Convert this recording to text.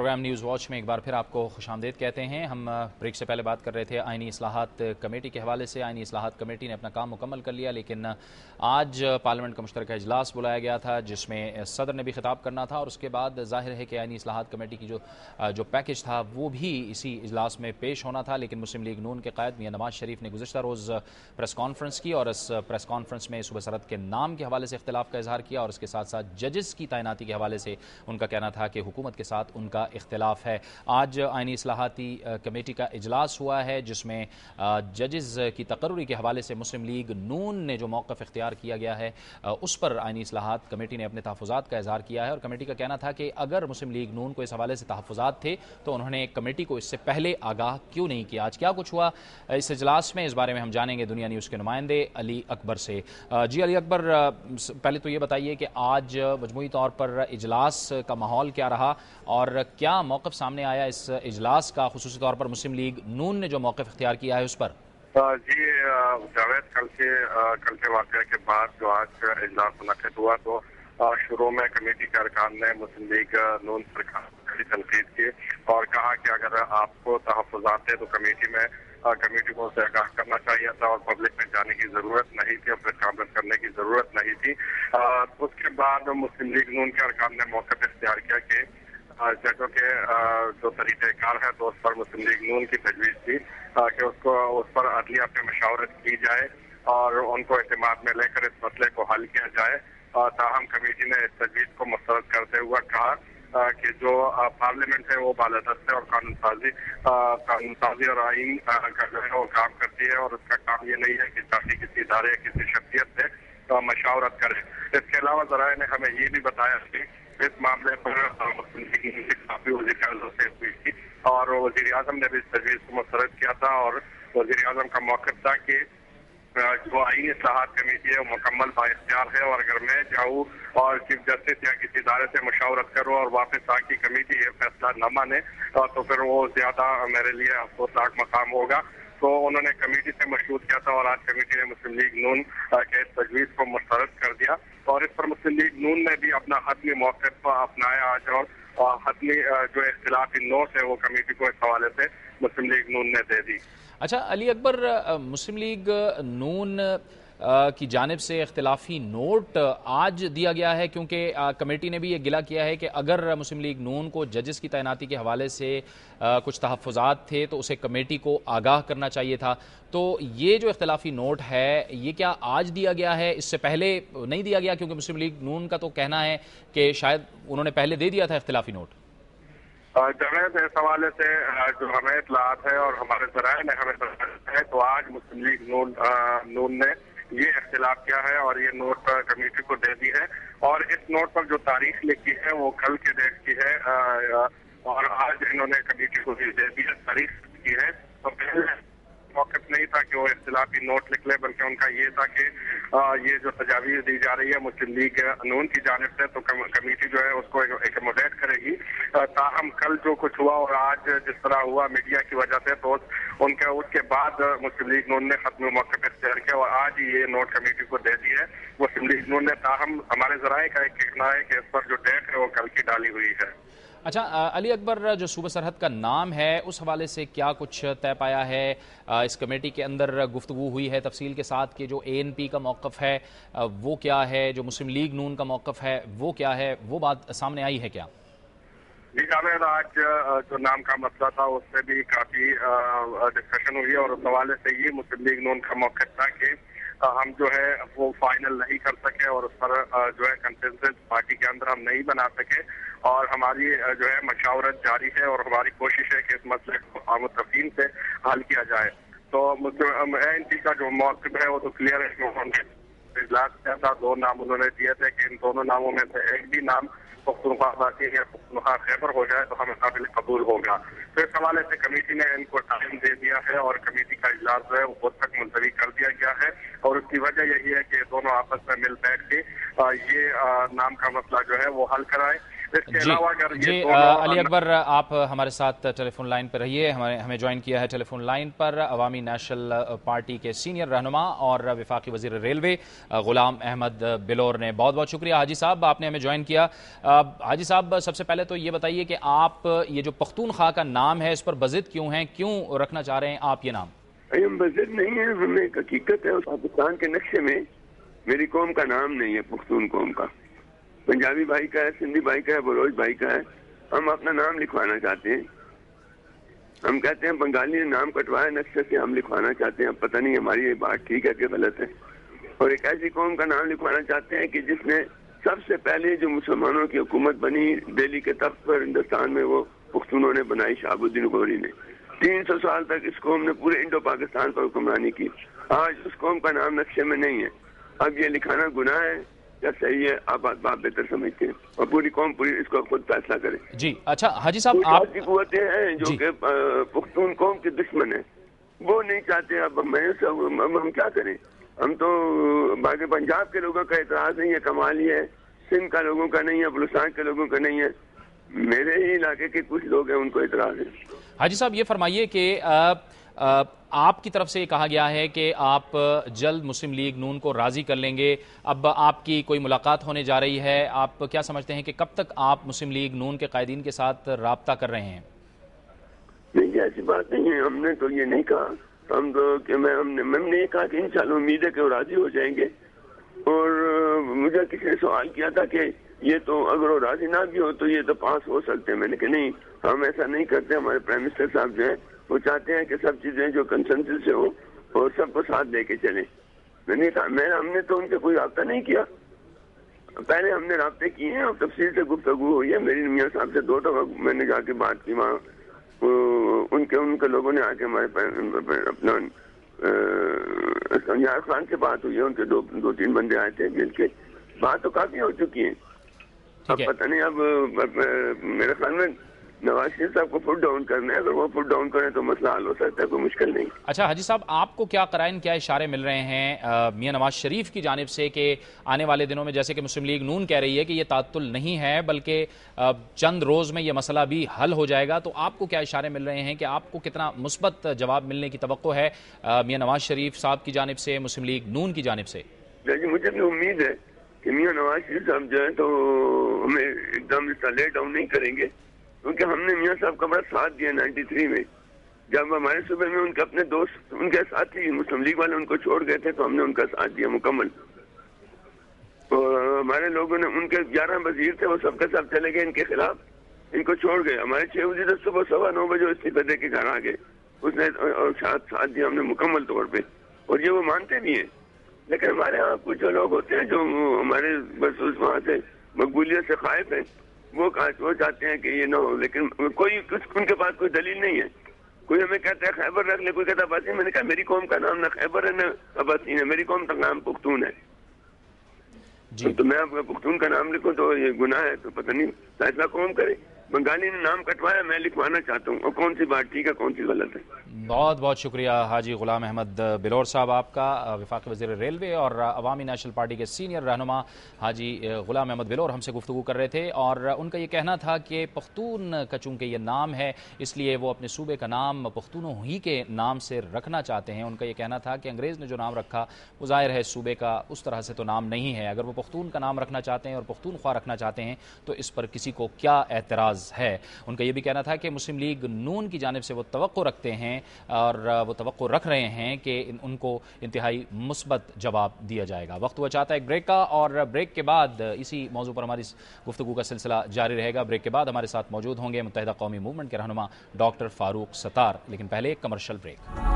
Programme news watch में एक बार फिर आपको खुशामदीद कहते हैं। हम ब्रेक से पहले बात कर रहे थे आइनी इस्लाहात कमेटी के हवाले से। आइनी इस्लाहात कमेटी ने अपना काम मुकम्मल कर लिया, लेकिन आज पार्लियामेंट का मुश्तरका इजलास बुलाया गया था जिसमें सदर ने भी खिताब करना था, और उसके बाद जाहिर है कि आइनी इस्लाहात कमेटी की जो पैकेज था वो भी इसी इजलास में पेश होना था। लेकिन मुस्लिम लीग नून के कायद मियां नवाज शरीफ ने गुज़श्ता रोज़ प्रेस कॉन्फ्रेंस की और इस प्रेस कॉन्फ्रेंस में सूबा सरहद के नाम के हवाले से इख्तिलाफ का इजहार किया, और इसके साथ साथ जजेस की तैनाती के हवाले से उनका कहना था कि हुकूमत के साथ उनका इख्तिलाफ है। आज आइनी इस्लाहाती कमेटी का इजलास हुआ है जिसमें जजेस की तकर्री के हवाले से मुस्लिम लीग नून ने जो मौक़िफ़ इख्तियार किया गया है उस पर आइनी इस्लाहात कमेटी ने अपने तहफ़्फ़ुज़ात का इजहार किया है। और कमेटी का कहना था कि अगर मुस्लिम लीग नून को इस हवाले से तहफ़्फ़ुज़ात थे तो उन्होंने कमेटी को इससे पहले आगाह क्यों नहीं किया। आज क्या कुछ हुआ इस इजलास में, इस बारे में हम जानेंगे दुनिया न्यूज़ के नुमाइंदे अली अकबर से। जी अली अकबर, पहले तो ये बताइए कि आज मजमूई तौर पर इजलास का माहौल क्या रहा और क्या मौक़िफ़ सामने आया इस इजलास का, खुसूसी तौर पर मुस्लिम लीग नून ने जो मौक़िफ़ इख्तियार किया है उस पर। जी जावेद, कल के वाक़े के बाद जो आज इजलास मुनक़िद हुआ तो शुरू में कमेटी के अरकान ने मुस्लिम लीग नून सरकार की तनकीद की और कहा कि अगर आपको तहफ़्फ़ुज़ात थे तो कमेटी को उसे आगाह करना चाहिए था और पब्लिक में जाने की ज़रूरत नहीं थी, प्रेस कॉन्फ्रेंस करने की ज़रूरत नहीं थी। उसके बाद मुस्लिम लीग नून के अरकान ने मौक़िफ़ इख्तियार किया कि जजों के जो तरीक़ेकार है तो उस पर मुस्लिम लीग नून की तजवीज़ थी कि उस पर अदलिया पे मशावरत की जाए और उनको एतमाद में लेकर इस मसले को हल किया जाए। ताहम कमेटी ने इस तजवीज़ को मुस्तरद करते हुए कहा कि जो पार्लियामेंट है वो बालादस्त है और कानून साजी और आइन का जो है वो काम करती है और उसका काम ये नहीं है कि ताकि किसी इदारे या किसी शख्सियत से मशावरत करे। इसके अलावा ज़राए ने हमें ये भी बताया कि इस मामले पर मुस्लिम लीग की काफी वज़ीर-ए-आज़म से हुई थी और वज़ीर-ए-आज़म ने भी इस तजवीज़ को मुस्तरद किया था और वज़ीर-ए-आज़म का मौक़िफ़ था कि जो आईनी इस्लाहात कमेटी है वो मुकम्मल बाइख्तियार है और अगर मैं जाऊँ और चीफ जस्टिस या किसी इदारे से मशावरत करूँ और वापस आके कमेटी ये फैसला न माने तो फिर वो ज़्यादा मेरे लिए अफसोसनाक मकाम होगा। तो उन्होंने कमेटी से मशरूत किया था और आज कमेटी ने मुस्लिम लीग नून के इस तजवीज़ को मुस्तरद कर दिया और इस पर मुस्लिम लीग नून ने भी अपना हतमी मौक़िफ़ अपनाया आज और हतमी जो इख्तिलाफी नोट है वो कमेटी को इस हवाले से मुस्लिम लीग नून ने दे दी। अच्छा अली अकबर, मुस्लिम लीग नून की जानिब से इख्तिलाफी नोट आज दिया गया है क्योंकि कमेटी ने भी ये गिला किया है कि अगर मुस्लिम लीग नून को जजेस की तैनाती के हवाले से कुछ तहफ़्फ़ुज़ात थे तो उसे कमेटी को आगाह करना चाहिए था। तो ये जो इख्तिलाफी नोट है ये क्या आज दिया गया है, इससे पहले नहीं दिया गया? क्योंकि मुस्लिम लीग नून का तो कहना है कि शायद उन्होंने पहले दे दिया था इख्तिलाफी नोट। जवेद, इस हवाले से जो हमें इत्तलात है और हमारे ज़राए ने हमें बताया है तो आज मुस्लिम लीग नून ने ये इख्तिलाफ किया है और ये नोट कमेटी को दे दी है और इस नोट पर जो तारीख लिखी है वो कल के डेट की है और आज इन्होंने कमेटी को भी दे दी है, तारीख की है। तो पहले मौक़िफ़ नहीं था कि वो इख्तिलाफी नोट लिख ले, बल्कि उनका ये था कि ये जो तजावीज़ दी जा रही है मुस्लिम लीग नून की जानिब से तो कमेटी जो है उसको एकोमोडेट करेगी। ताहम कल जो कुछ हुआ और आज जिस तरह हुआ मीडिया की वजह से तो उसके बाद मुस्लिम लीग नून ने खत्म मौक़िफ़ इख्तियार किया और आज ये नोट कमेटी को दे दी है मुस्लिम लीग नून ने। ताहम हमारे ज़राए का एक कहना है कि इस पर जो डेट है वो कल की डाली हुई है। अच्छा अली अकबर, जो सूबा सरहद का नाम है उस हवाले से क्या कुछ तय पाया है? इस कमेटी के अंदर गुफ्तगू हुई है तफसील के साथ कि जो ANP का मौक़िफ़ है वो क्या है, जो मुस्लिम लीग नून का मौक़िफ़ है वो क्या है, वो बात सामने आई है क्या? जी जावेद, आज जो नाम का मसला था उससे भी काफ़ी डिस्कशन हुई और उस हवाले से ये मुस्लिम लीग नून का मौक़िफ़ था कि हम जो है वो फाइनल नहीं कर सके और उस पर जो है कंसेंसस पार्टी के अंदर हम नहीं बना सके और हमारी जो है मशावरत जारी है और हमारी कोशिश है कि इस मसले को मुतफ़ीन से हल किया जाए। तो ANP का जो मौक़िफ़ है वो तो क्लियर है। उन्होंने इजलास किया था, 2 नाम उन्होंने दिए थे कि इन दोनों नामों में से एक भी नाम पुख्तनख्वा बाकी या पुख्तनख्वा खैबर हो जाए तो हमें काबिल कबूल होगा। तो इस हवाले से कमेटी ने इनको टाइम दे दिया है और कमेटी का इजलास जो है वो खुद तक मुलतवी कर दिया गया है और उसकी वजह यही है कि दोनों आपस में मिल बैठ के ये नाम का मसला जो है वो हल कराए। इसके अलावा अगर जी अली अकबर, आप हमारे साथ टेलीफोन लाइन पर रहिए। हमें ज्वाइन किया है टेलीफोन लाइन पर अवामी नेशनल पार्टी के सीनियर रहनुमा और वफाकी वजीर रेलवे गुलाम अहमद बिलोर ने। बहुत बहुत शुक्रिया हाजी साहब, आपने हमें ज्वाइन किया। हाजी साहब, सबसे पहले तो ये बताइए कि आप ये जो पख्तूनख्वा का नाम है इस पर बज़िद क्यों हैं, क्यों रखना चाह रहे हैं आप ये नाम? बज़िद नहीं है, हमें एक हकीकत है। पाकिस्तान के नक्शे में मेरी कौम का नाम नहीं है, पख्तून कौम का। पंजाबी भाई का है, सिंधी भाई का है, बलोच भाई का है। हम अपना नाम लिखवाना चाहते हैं। हम कहते हैं बंगाली ने नाम कटवाया नक्शे से, हम लिखवाना चाहते हैं। अब पता नहीं हमारी ये बात ठीक है कि गलत है। और एक ऐसी कौम का नाम लिखवाना चाहते हैं कि जिसने सबसे पहले जो मुसलमानों की हुकूमत बनी दिल्ली के तख्त पर हिंदुस्तान में, वो पुख्तूनों ने बनाई, शहाबुद्दीन गौरी ने। 300 साल तक इस कौम ने पूरे इंडो पाकिस्तान पर हुक्मरानी की। आज उस कौम का नाम नक्शे में नहीं है। अब ये लिखाना गुनाह है या सही है, आप बात बेहतर समझते हैं, और पूरी कौम पूरी इसको खुद फैसला करे। जी अच्छा हाजी साहब, आप कुव्वतें हैं जो कि पुख्तून कौम के दुश्मन है, वो नहीं चाहते। अब हम क्या करें? हम तो बाकी पंजाब के लोगों का एतराज नहीं है, कमाली है, सिंध का लोगों का नहीं है, बलूचिस्तान के लोगों का नहीं है, मेरे ही इलाके के कुछ लोग हैं उनको एतराज है। हाजी साहब, ये फरमाइए कि आपकी तरफ से कहा गया है कि आप जल्द मुस्लिम लीग नून को राजी कर लेंगे। अब आपकी कोई मुलाकात होने जा रही है, आप क्या समझते हैं कि कब तक आप मुस्लिम लीग नून के कायदीन के साथ राब्ता कर रहे हैं? नहीं, ऐसी बात नहीं है। हमने तो ये नहीं कहा, हम तो कि हमने ये कहा कि इंशाल्लाह उम्मीद है कि वो राजी हो जाएंगे। और मुझे किसी ने सवाल किया था कि ये तो अगर वो राजी ना भी हो तो ये तो पास हो सकते हैं। मैंने कहा नहीं, हम ऐसा नहीं करते। हमारे प्राइम मिनिस्टर साहब जो है वो चाहते हैं कि सब चीजें जो कंसेंसस से हो और सबको साथ लेके चले। मैंने कहा हमने तो उनसे कोई राब्ता नहीं किया। पहले हमने राब्ते किए हैं और तफसील से गुफ्तगू हुई है। मेरी मियाँ साहब से 2 दफा मैंने जाके बात की वहाँ। उनके लोगों ने आके हमारे अपना संजार खान से बात हुई है, उनके 2-3 बंदे आए थे, मिलके बात तो काफी हो चुकी है। अब पता नहीं, अब मेरे ख्याल में नवाज शरीफ साहब को फुट डाउन करना है। अगर वो फुट डाउन करें तो मसला हल हो सकता है, कोई मुश्किल नहीं। अच्छा हाजी साहब, आपको क्या कराइन, क्या इशारे मिल रहे हैं मियां नवाज शरीफ की जानिब से कि आने वाले दिनों में, जैसे कि मुस्लिम लीग नून कह रही है कि ये तातुल नहीं है बल्कि चंद रोज में ये मसला भी हल हो जाएगा, तो आपको क्या इशारे मिल रहे हैं कि आपको कितना मुस्बत जवाब मिलने की तवक्को है मियां नवाज शरीफ साहब की जानिब से, मुस्लिम लीग नून की जानिब से? मुझे भी उम्मीद है कि मियां नवाज शरीफ साहब जो है तो हमें एकदम ले डाउन नहीं करेंगे, क्योंकि हमने मियाँ साहब का बड़ा साथ दिया 93 में। जब हमारे सूबे में उनके अपने दोस्त, उनके साथी मुस्लिम लीग वाले उनको छोड़ गए थे, तो हमने उनका साथ दिया मुकम्मल। और हमारे लोगों ने, उनके 11 वजीर थे, वो सबके सब चले गए इनके खिलाफ, इनको छोड़ गए। हमारे 6 वजीर तो सुबह 9:15 बजे इस्तीफे दे के घर आ गए। उसने और साथ दिया हमने मुकम्मल तौर पर, और ये वो मानते भी हैं। लेकिन हमारे यहाँ कुछ लोग होते हैं जो हमारे बस वहाँ से मकबूलियत से खाइफ है, वो चाहते हैं कि ये ना हो। लेकिन कोई उनके पास कोई दलील नहीं है। कोई हमें कहता है खैबर रख ले, कोई कहता है अब्बासी। मैंने कहा मेरी कौम का नाम ना खैबर है ना अब्बासी है, मेरी कौम का नाम पुख्तून है। तो मैं अब पुख्तून का नाम लिखूं तो ये गुनाह है, तो पता नहीं फैसला कौन करे। बंगाली ने नाम कटवाया, मैं लिखवाना चाहता हूँ, और कौन सी बात ठीक है कौन सी गलत है। बहुत बहुत शुक्रिया हाजी गुलाम अहमद बिलोर साहब आपका, वफाकी वज़ीर रेलवे और अवामी नेशनल पार्टी के सीनियर रहनुमा हाजी गुलाम अहमद बिलोर हमसे गुफ्तगू कर रहे थे। और उनका ये कहना था कि पख्तून का चूँकि ये नाम है, इसलिए वो अपने सूबे का नाम पख्तूनों ही के नाम से रखना चाहते हैं। उनका ये कहना था कि अंग्रेज़ ने जो नाम रखा वो ज़ाहिर है सूबे का उस तरह से तो नाम नहीं है। अगर वो पख्तून का नाम रखना चाहते हैं और पख्तूनख्वा रखना चाहते हैं तो इस पर किसी को क्या एतराज़ है। उनका यह भी कहना था कि मुस्लिम लीग नून की जानिब से वो तवक्को रखते हैं और वो तवक्को रख रहे हैं कि उनको इंतहाई मुस्बत जवाब दिया जाएगा। वक्त हुआ चाहता है एक ब्रेक का, और ब्रेक के बाद इसी मौजू पर हमारी गुफ्तगू का सिलसिला जारी रहेगा। ब्रेक के बाद हमारे साथ मौजूद होंगे मुत्तहिदा कौमी मूवमेंट के रहनुमा डॉक्टर फारूक सत्तार, लेकिन पहले एक कमर्शियल ब्रेक।